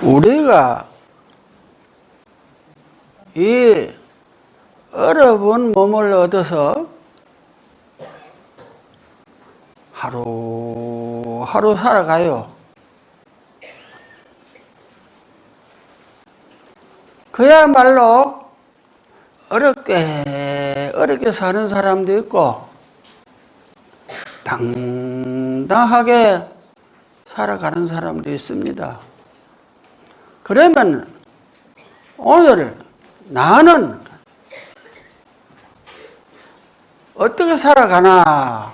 우리가 이 어려운 몸을 얻어서 하루하루 살아가요. 그야말로 어렵게 사는 사람도 있고 당당하게 살아가는 사람도 있습니다. 그러면 오늘 나는 어떻게 살아가나?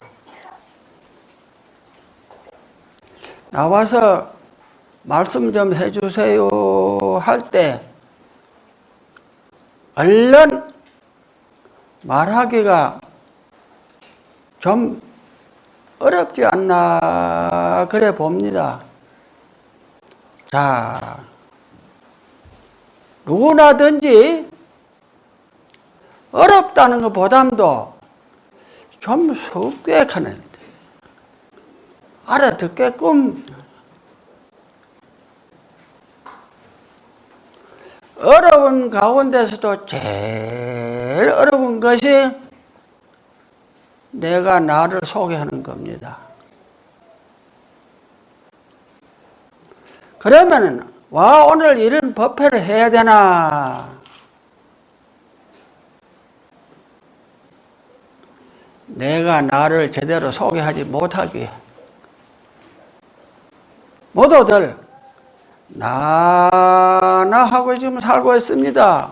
나와서 말씀 좀 해주세요 할 때 얼른 말하기가 좀 어렵지 않나 그래 봅니다. 자, 누구나든지 어렵다는 것보담도 좀 쉽게 하는 알아듣게끔 어려운 가운데서도 제일 어려운 것이 내가 나를 소개하는 겁니다. 그러면 와 오늘 이런 법회를 해야 되나? 내가 나를 제대로 소개하지 못하기에 모두들 나나 하고 지금 살고 있습니다.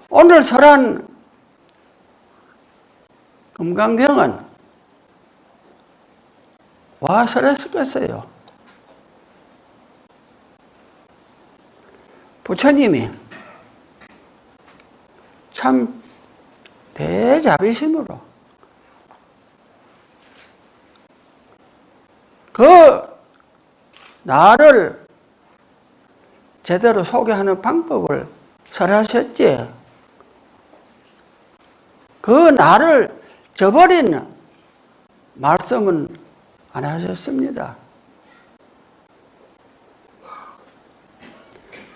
오늘 설한 금강경은 와 설했겠어요. 부처님이 참 대자비심으로 그 나를 제대로 소개하는 방법을 설하셨지. 그 나를 저버린 말씀은 안 하셨습니다.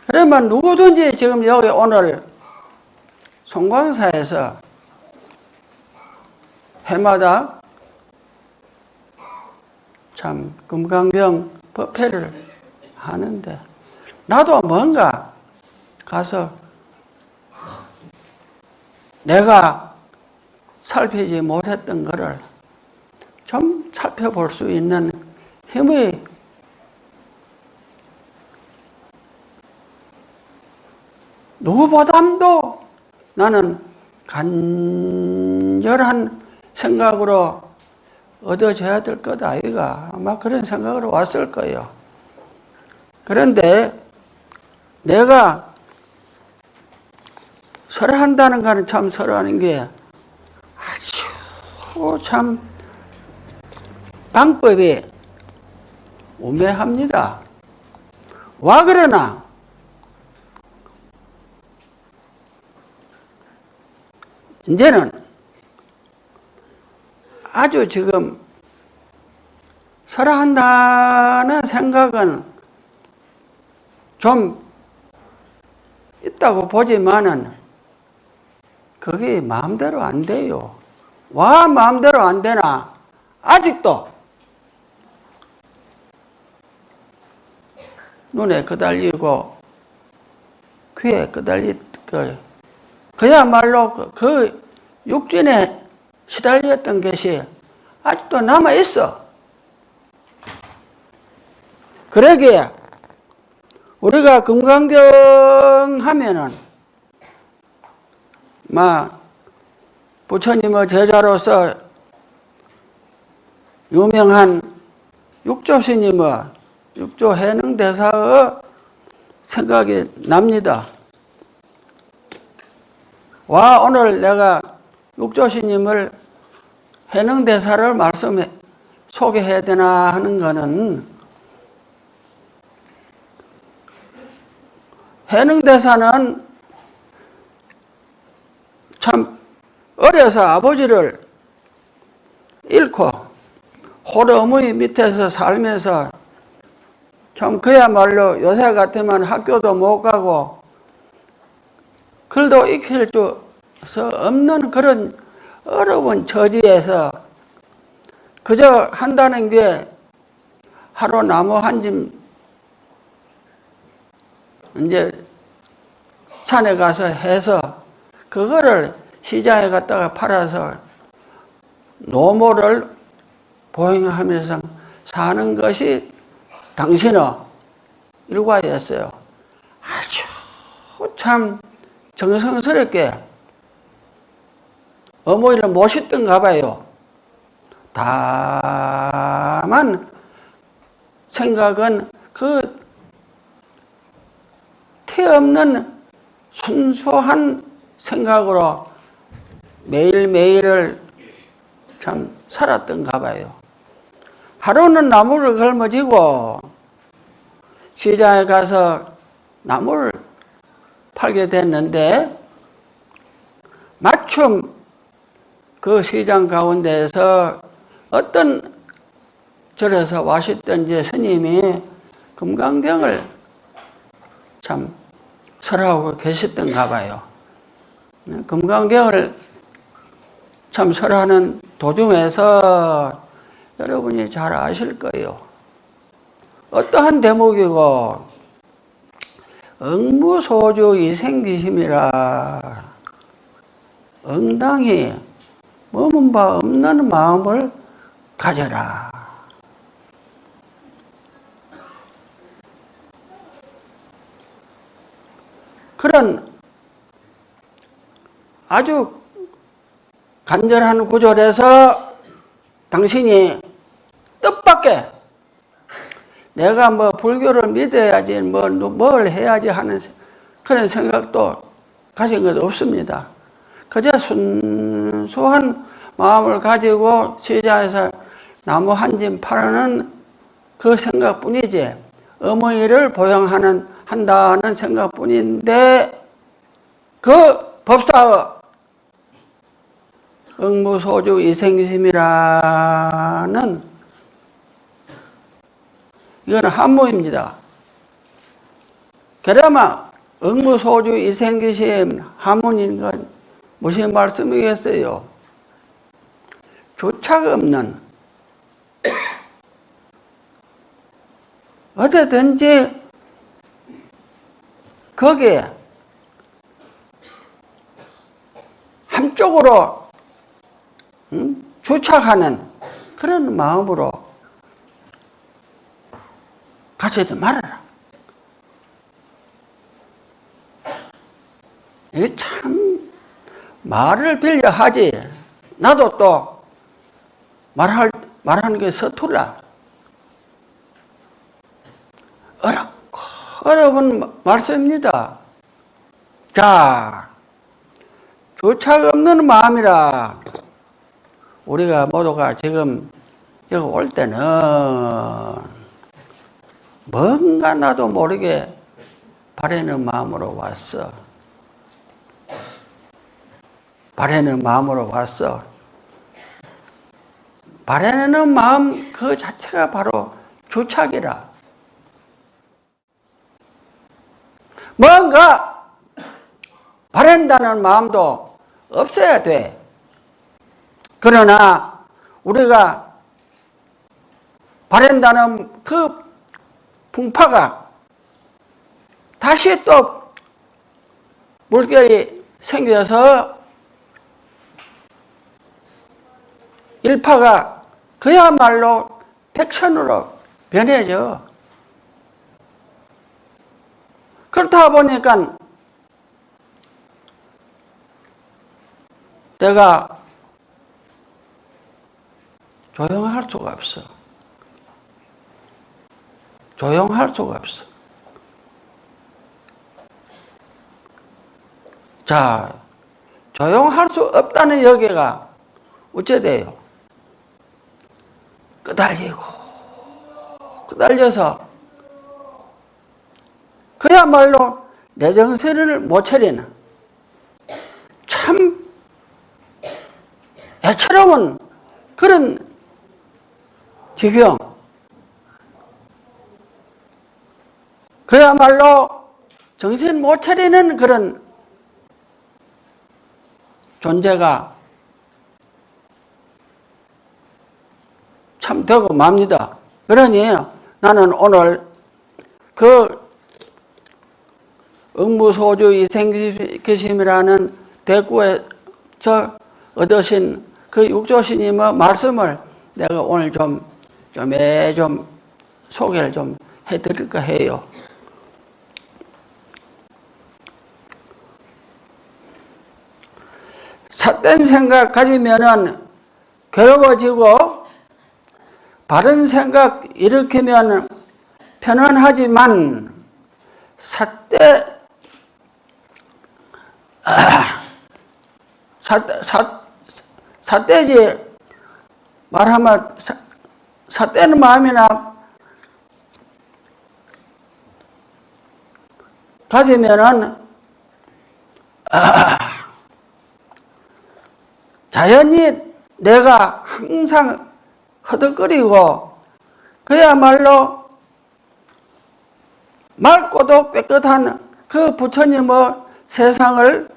그러면 누구든지 지금 여기 오늘 송광사에서 해마다 참 금강경 법회를 하는데 나도 뭔가 가서 내가 살피지 못했던 것을 좀 살펴볼 수 있는 힘이 누구보다도 나는 간절한 생각으로 얻어져야 될 것 아이가 아마 그런 생각으로 왔을 거예요. 그런데 내가 설한다는 거는 참 설하는 게 아주 참 방법이 우매합니다. 와 그러나 이제는 아주 지금 설한다는 생각은 좀 있다고 보지만은 그게 마음대로 안 돼요. 와 마음대로 안 되나? 아직도 눈에 끄달리고 귀에 끄달리고 그야말로 그 육진에 시달렸던 것이 아직도 남아있어. 그러기에 우리가 금강경 하면은 부처님의 제자로서 유명한 육조스님의 육조해능대사의 생각이 납니다. 와 오늘 내가 육조스님을 해능대사를 소개해야 되나 하는 거는 해능대사는 참 어려서 아버지를 잃고 홀어머니 밑에서 살면서 참 그야말로 요새 같으면 학교도 못 가고 글도 익힐 수 없는 그런 어려운 처지에서 그저 한다는 게 하루 나무 한 짐 이제 산에 가서 해서 그거를 시장에 갔다가 팔아서 노모를 보행하면서 사는 것이 당신의 일과였어요. 아주 참 정성스럽게 어머니를 모셨던가 봐요. 다만 생각은 그 티없는 순수한 생각으로 매일매일을 참 살았던가 봐요. 하루는 나무를 걸머쥐고 시장에 가서 나무를 팔게 됐는데 마침 그 시장 가운데에서 어떤 절에서 와셨던 이제 스님이 금강경을 참 설하고 계셨던가 봐요. 금강경을 참 설하는 도중에서 여러분이 잘 아실 거예요. 어떠한 대목이고 응무소주 이생기심이라 응당히 머문 바 없는 마음을 가져라. 그런 아주 간절한 구절에서 당신이 뜻밖의 내가 뭐 불교를 믿어야지 뭘 해야지 하는 그런 생각도 가진 것 없습니다. 그저 순수한 마음을 가지고 시장에서 나무 한 짐 파는 그 생각뿐이지 어머니를 한다는 생각뿐인데 그 법사의 응무소주 이생기심이라는 이거는 한문입니다. 그나마 응무소주 이생기심 한문인 건 무슨 말씀이겠어요? 주착 없는 어디든지 거기에 한쪽으로 주착하는 그런 마음으로 가지도 말아라. 이게 참 말을 빌려 하지. 나도 또 말하는 게 서툴라. 어려운 말씀입니다. 자, 주착 없는 마음이라 우리가 모두가 지금 여기 올 때는 뭔가 나도 모르게 바라는 마음으로 왔어. 바라는 마음으로 왔어. 바라는 마음 그 자체가 바로 주착이라. 뭔가 바란다는 마음도 없어야 돼. 그러나 우리가 바란다는 그 풍파가 다시 또 물결이 생겨서 일파가 그야말로 백천으로 변해져. 그렇다 보니까 내가 조용할 수가 없어. 조용할 수가 없어. 자, 조용할 수 없다는 여기가 어째 돼요? 끄달려서 그야말로 내 정신을 못 차리는 참 애처로운 그런 지경. 그야말로 정신 못 차리는 그런 존재가 참 되고 맙니다. 그러니 나는 오늘 그 응무소주 이생기심이라는 대구에서 얻으신 그 육조스님의 말씀을 내가 오늘 좀 소개를 좀 해드릴까 해요. 삿된 생각 가지면은 괴로워지고 바른 생각 일으키면 편안하지만 삿대지 말하면 삿대는 마음이나 가지면은 자연히 내가 항상 허덕거리고 그야말로 맑고도 깨끗한 그 부처님의 세상을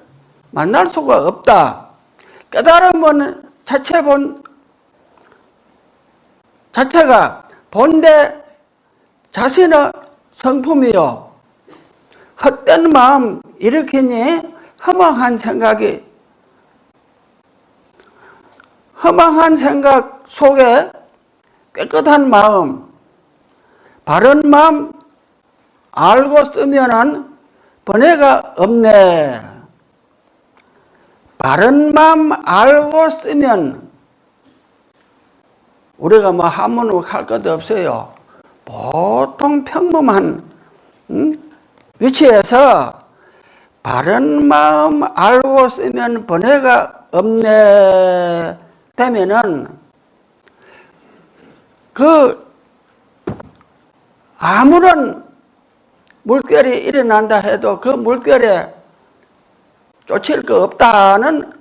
만날 수가 없다. 깨달음은 자체가 본래 자신의 성품이요. 헛된 마음 일으키니 허망한 생각 속에 깨끗한 마음, 바른 마음 알고 쓰면은 번뇌가 없네. 바른 마음 알고 쓰면 우리가 뭐 한문으로 할 것도 없어요. 보통 평범한 위치에서 바른 마음 알고 쓰면 번뇌가 없네 되면은 아무런 물결이 일어난다 해도 그 물결에 쫓을 거 없다는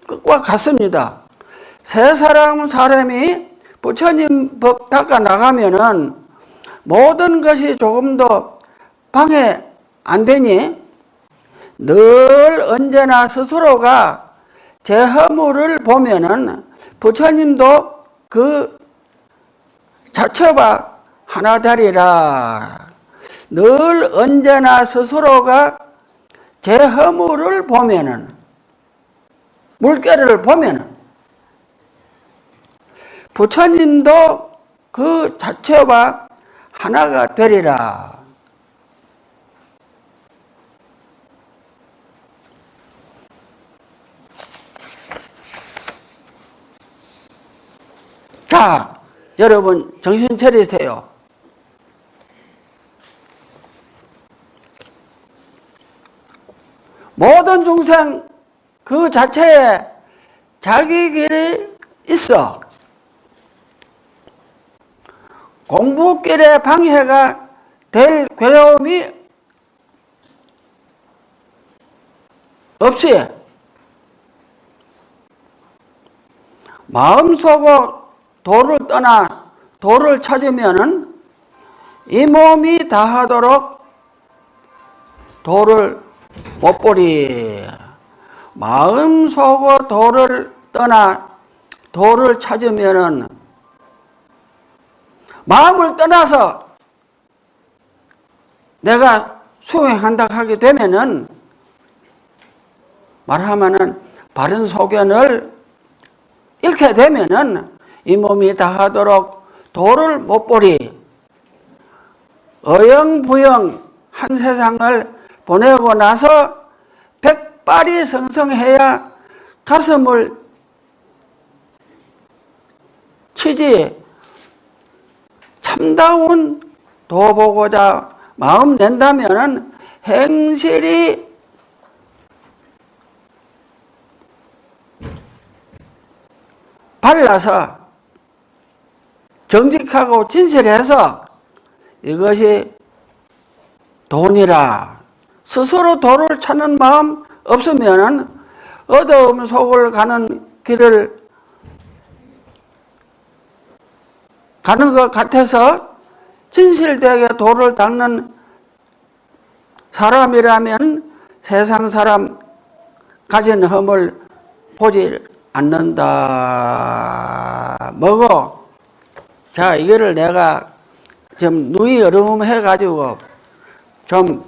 것과 같습니다. 세 사람이 부처님 법 닦아 나가면은 모든 것이 조금 더 방해 안 되니 늘 언제나 스스로가 제 허물을 보면은 부처님도 그 자처와 하나 되리라. 늘 언제나 스스로가 제 허물을 보면은, 물결을 보면은, 부처님도 그 자체와 하나가 되리라. 자, 여러분 정신 차리세요. 모든 중생 그 자체에 자기 길이 있어. 공부길에 방해가 될 괴로움이 없이 마음속으로 도를 떠나 도를 찾으면은 이 몸이 다하도록 도를 못 보리. 마음속으로 도를 떠나 도를 찾으면은 마음을 떠나서 내가 수행한다 하게 되면은 말하면은 바른 소견을 잃게 되면은 이 몸이 다하도록 도를 못 보리. 어영부영 한 세상을 보내고 나서 백발이 성성해야 가슴을 치지. 참다운 도 보고자 마음 낸다면은 행실이 발라서 정직하고 진실해서 이것이 돈이라. 스스로 도를 찾는 마음 없으면은 어두움 속을 가는 길을 가는 것 같아서 진실되게 도를 닦는 사람이라면 세상 사람 가진 흠을 보지 않는다. 뭐고? 자, 이거를 내가 좀 눈이 어려움해가지고 좀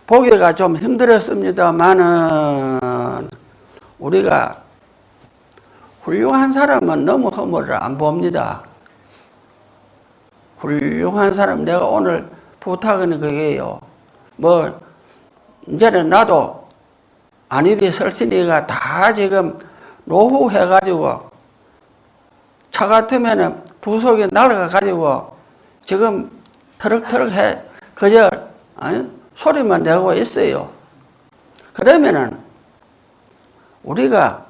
보기가 좀 힘들었습니다만은 우리가 훌륭한 사람은 너무 허물을 안 봅니다. 훌륭한 사람, 내가 오늘 부탁은 그게요. 뭐 이제는 나도 안입이 설신이가 다 지금 노후해가지고 차 같으면은 부속이 날아가가지고 지금 터럭터럭 해 그저 소리만 내고 있어요. 그러면은 우리가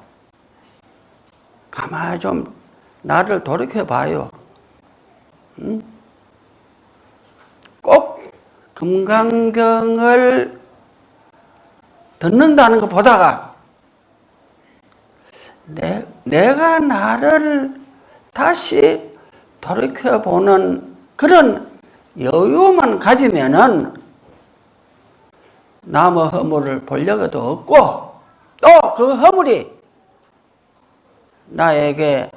가만히 좀 나를 돌이켜 봐요. 꼭 금강경을 듣는다는 것보다가 내가 나를 다시 돌이켜보는 그런 여유만 가지면은 남의 허물을 보려고도 없고 또 그 허물이 나에게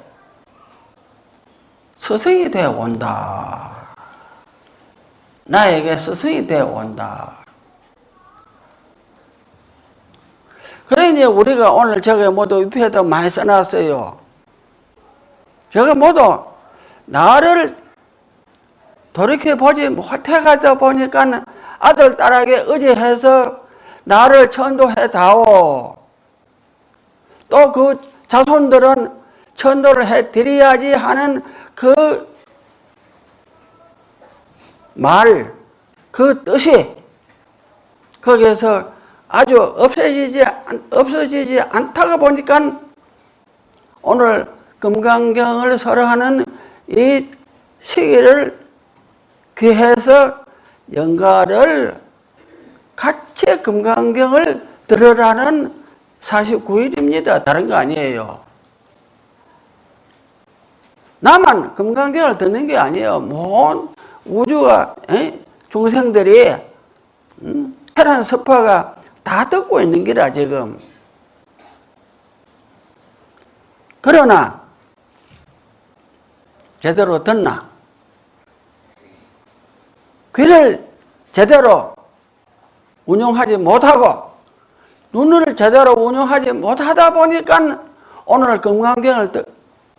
스승이 되어 온다. 나에게 스승이 되어 온다. 그러니 우리가 오늘 저게 모두 위패에도 많이 써놨어요. 저게 모두 나를 돌이켜보지 못해가다 보니까 아들, 딸에게 의지해서 나를 천도해다오. 또 그 자손들은 천도를 해드려야지 하는 그 말, 그 뜻이 거기에서 아주 없어지지 않다가 보니까 오늘 금강경을 설하는 이 시기를 귀해서 영가를 같이 금강경을 들으라는 49일입니다. 다른 거 아니에요. 나만 금강경을 듣는 게 아니에요. 온 우주가 중생들이 테란 서파가 다 듣고 있는 기라 지금. 그러나 제대로 듣나? 귀를 제대로 운용하지 못하고 눈을 제대로 운용하지 못하다 보니까 오늘 금강경을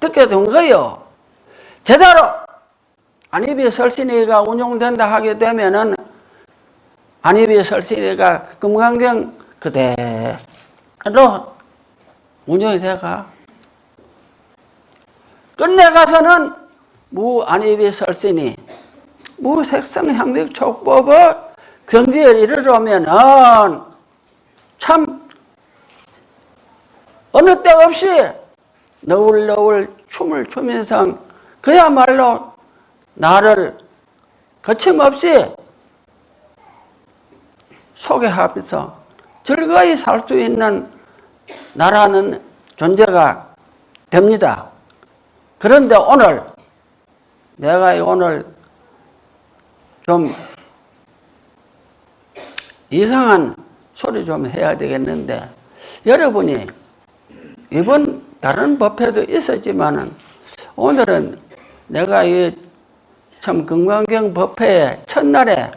듣게 된 거예요. 제대로 안입이 설신이가 운용된다 하게 되면은 안입이 설신이가 금강경 그대로 운용이 돼가. 끝내 가서는 무안입이 설신이 무색성향lik 촉법의 경지에 이르러면은 참 어느 때 없이 너울너울 춤을 추면서 그야말로 나를 거침없이 소개하면서 즐거이 살 수 있는 나라는 존재가 됩니다. 그런데 오늘 내가 오늘 좀 이상한 소리 좀 해야 되겠는데 여러분이 이번 다른 법회도 있었지만은 오늘은 내가 이 참 금강경 법회의 첫날에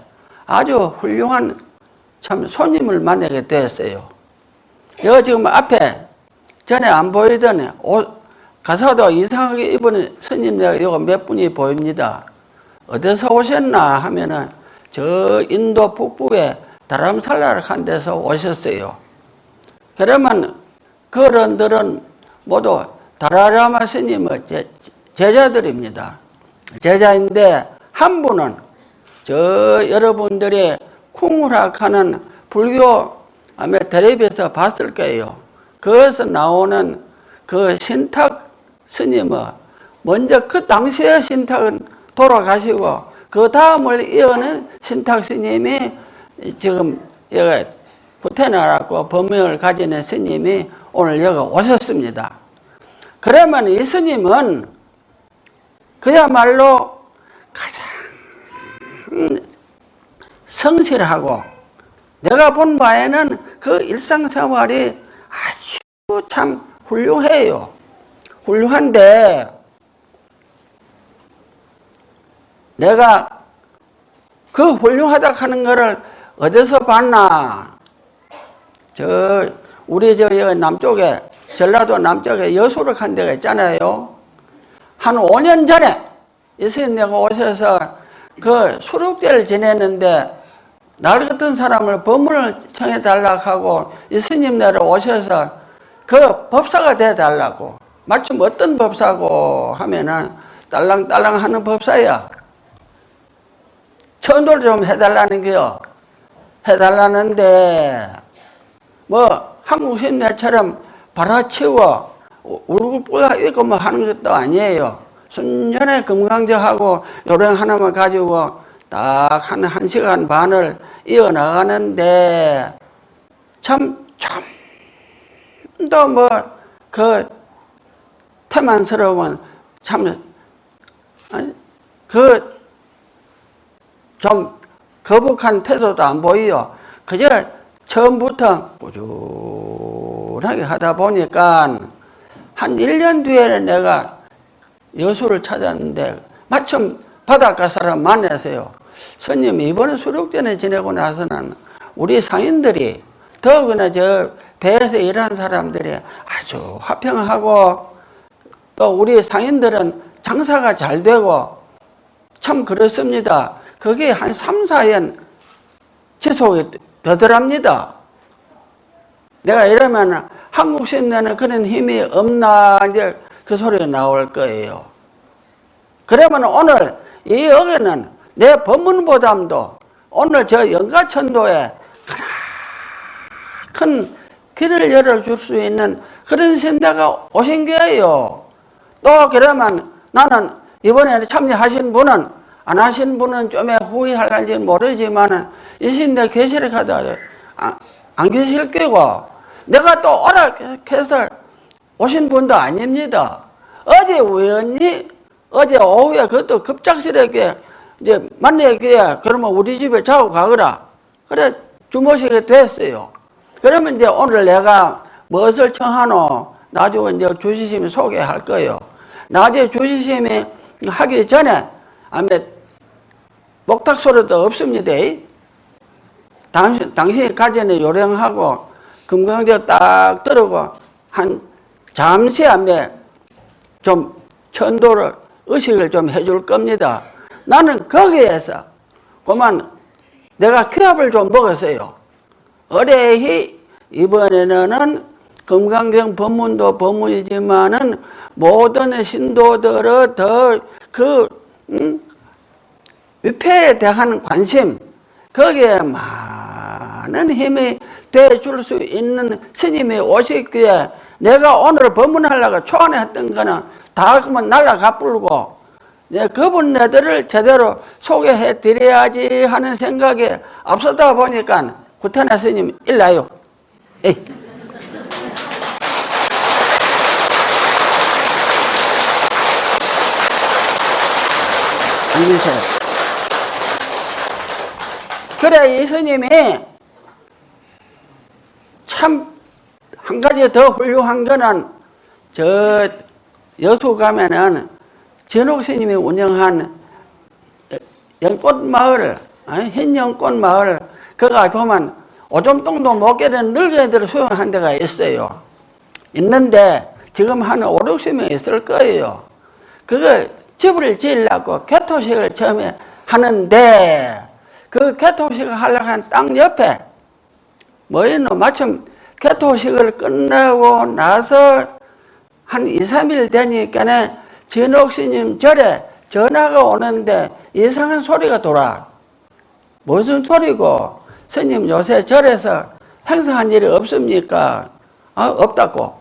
아주 훌륭한 참 손님을 만나게 되었어요. 여기 지금 앞에 전에 안 보이던 가사도 이상하게 입은 스님들 여기 몇 분이 보입니다. 어디서 오셨나 하면은 저 인도 북부에 다람살라를 한 데서 오셨어요. 그러면 그 어른들은 모두 다라라마 스님의 제자들입니다. 제자인데 한 분은 저 여러분들이 쿵우락하는 불교 아마 텔레비에서 봤을 거예요. 거기서 나오는 그 신탁 스님의 먼저 그 당시의 신탁은 돌아가시고 그 다음을 이어는 신탁 스님이 지금 여기 구태나라고 법명을 가지는 스님이 오늘 여기 오셨습니다. 그러면 이 스님은 그야말로 가장 성실하고 내가 본 바에는 그 일상생활이 아주 참 훌륭해요. 훌륭한데 내가 그 훌륭하다 하는 거를 어디서 봤나? 우리 남쪽에, 전라도 남쪽에 여수를 한 데가 있잖아요. 한 5년 전에 예수님 내가 오셔서 그 수록제를 지냈는데 날 같은 사람을 법문을 청해달라고 하고 예수님 내려 오셔서 그 법사가 돼달라고. 마침 어떤 법사고 하면은 딸랑딸랑 하는 법사야. 천도를 좀 해달라는 게요. 해달라는데 뭐 한국 신내처럼 발아치워 울고불고 이거 뭐 하는 것도 아니에요. 순전히 금강정하고 요령 하나만 가지고 딱 한 1시간 반을 이어나가는데 참 또 뭐 그 태만스러운 참 그 좀 거북한 태도도 안 보이요. 그저 처음부터 꾸준하게 하다 보니까 한 1년 뒤에 내가 여수를 찾았는데 마침 바닷가 사람 만나서요. 스님 이번에 수록전에 지내고 나서는 우리 상인들이 더욱이나 저 배에서 일하는 사람들이 아주 화평하고 또 우리 상인들은 장사가 잘 되고 참 그렇습니다. 그게 한 3, 4년 지속이 되더랍니다. 내가 이러면 한국 신내는 그런 힘이 없나 이제 그 소리가 나올 거예요. 그러면 오늘 이 여기는 내 법문보담도 오늘 저 영가천도에 큰 길을 열어줄 수 있는 그런 신대가 오신 거예요. 또 그러면 나는 이번에 참여하신 분은 안 하신 분은 좀 후회할지 모르지만 이 신대 계시를 가다 안 계실 거고 내가 또 오락해서 오신 분도 아닙니다. 어제 우연히 어제 오후에 그것도 급작스럽게 이제 만나게 그러면 우리 집에 자고 가거라. 그래 주무시게 됐어요. 그러면 이제 오늘 내가 무엇을 청하노? 나중에 이제 주시심이 소개할 거예요. 낮에 주시심이 하기 전에 아마 목탁 소리도 없습니다. 당신이 가전에 요령하고 금강정 딱 들고 한 잠시 안에 좀 천도를 의식을 좀 해줄 겁니다. 나는 거기에서 그만 내가 퀴압을 좀 먹었어요. 어레히 이번에는 금강경 법문도 법문이지만은 모든 신도들의 위패에 대한 관심 거기에 많은 힘이 돼줄 수 있는 스님이 오셨기에 내가 오늘 법문하려고 초안했던 거는 다 그만 날라가 불고 그분네들을 제대로 소개해 드려야지 하는 생각에 앞서다 보니까 구태나 스님 일나요. 에이. 앉으세요. 그래 이 스님이 참 한 가지 더 훌륭한 거는 저 여수 가면은 전옥 스님이 운영한 연꽃마을, 흰 연꽃마을 그가 보면 오줌똥도 못 깨는 늙은이들을 수용한 데가 있어요. 있는데 지금 한 5, 60명 있을 거예요. 그거 집을 지으려고 개토식을 처음에 하는데 그 개토식을 하려고 한 땅 옆에 뭐였노? 마침 개토식을 끝내고 나서 한 2, 3일 되니까 전옥 스님 절에 전화가 오는데 이상한 소리가 돌아. 무슨 소리고? 스님 요새 절에서 행사한 일이 없습니까? 없다고.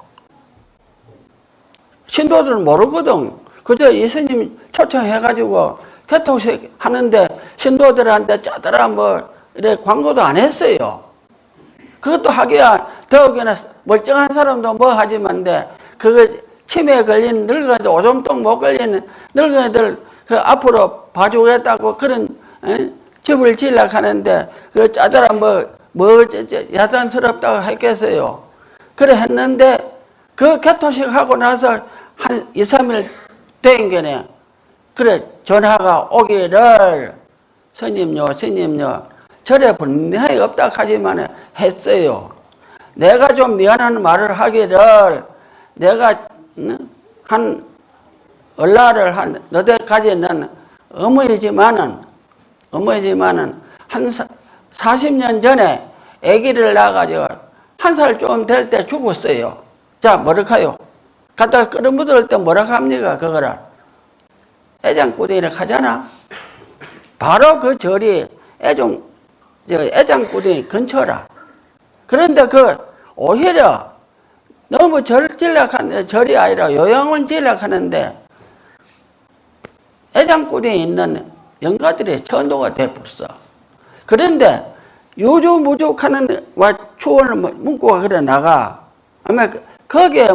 신도들은 모르거든. 그저 이 스님 초청해가지고 개토식 하는데 신도들한테 짜더라 뭐 이래 광고도 안 했어요. 그것도 하기야 더욱이나 멀쩡한 사람도 뭐 하지만데 그거 치매에 걸린 늙은이들, 오줌통 못 걸리는 늙은이들 그 앞으로 봐주겠다고 그런 집을 지으려고 하는데 그 짜더라 야단스럽다고 했겠어요. 그래 했는데 그 개토식 하고 나서 한 2, 3일 된 게네. 그래 전화가 오기를 스님요 절에 분명히 없다 하지만 했어요. 내가 좀 미안한 말을 하기를 내가 한 얼라를 한 너댓까지는 어머니지만은 한 40년 전에 아기를 낳아가지고 1살 좀 될 때 죽었어요. 자, 뭐랄까요? 갖다가 끓여묻을 때 뭐라 합니까? 그거를 애장꾸댕이라고 하잖아. 바로 그 절이 애장꾸댕이 근처라. 그런데 오히려 너무 절이 아니라 요양원 지으려고 하는데 애장꾸댕이 있는 영가들이 천도가 돼버렸어. 그런데 유주무죽하는 추원을 문구가 그래 나가. 아마 거기에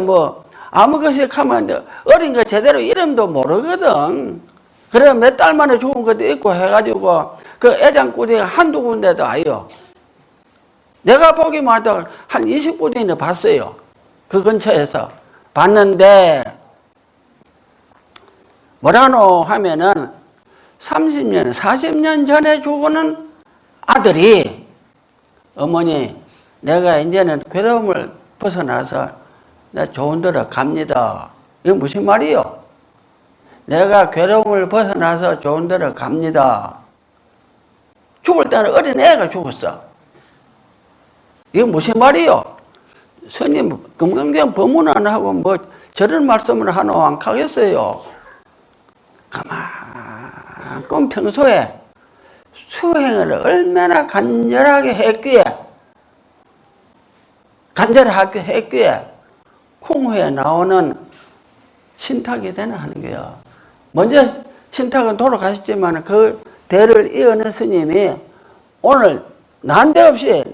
아무 것이 하면 어린 거 제대로 이름도 모르거든. 그래 몇 달 만에 죽은 것도 있고 해가지고 그 애장꾸댕이 한두 군데도 아니요. 내가 보기만 해도 한 20군데는 봤어요. 그 근처에서 봤는데 뭐라노 하면은 30년, 40년 전에 죽은 아들이 어머니 내가 이제는 괴로움을 벗어나서 내가 좋은 데로 갑니다. 이게 무슨 말이요? 내가 괴로움을 벗어나서 좋은 데로 갑니다. 죽을 때는 어린 애가 죽었어. 이게 무슨 말이요? 스님 금강경 법문 안 하고 저런 말씀을 하노 안 하겠어요. 그만큼 평소에 수행을 얼마나 간절하게 했기에 콩후에 나오는 신탁이 되나 하는 거예요. 먼저 신탁은 돌아가셨지만 그 대를 이어는 스님이 오늘 난데없이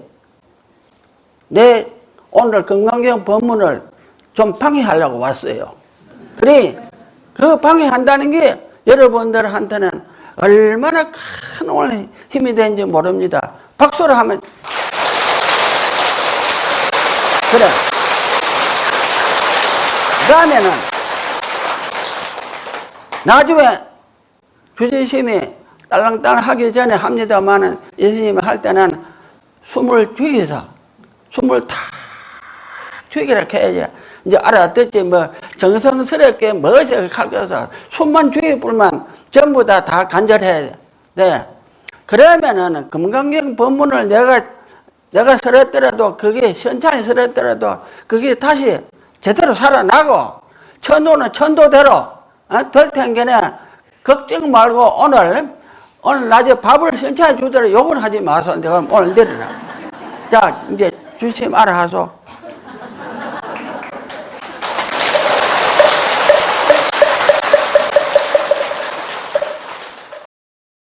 내 오늘 금강경 법문을 좀 방해하려고 왔어요. 그래 그 방해한다는 게 여러분들한테는 얼마나 큰 오늘 힘이 되는지 모릅니다. 박수를 하면 그래. 그 다음에는 나중에 주지심이 딸랑딸랑 하기 전에 합니다만은 예수님이 할 때는 숨을 죽여서 숨을 다 죽이라 해야지. 이제 알아듣지 정성스럽게 멋있게 가르쳐서 숨만 죽여불만 전부 다 간절해야 돼. 그러면은 금강경 법문을 내가 설했더라도 그게 현찬이 설했더라도 그게 다시 제대로 살아나고 천도는 천도대로 될 텐게네 걱정 말고 오늘 낮에 밥을 현찬이 주더라도 욕은 하지 마소. 내가 오늘 내리라. 자 이제 주심 알아하소.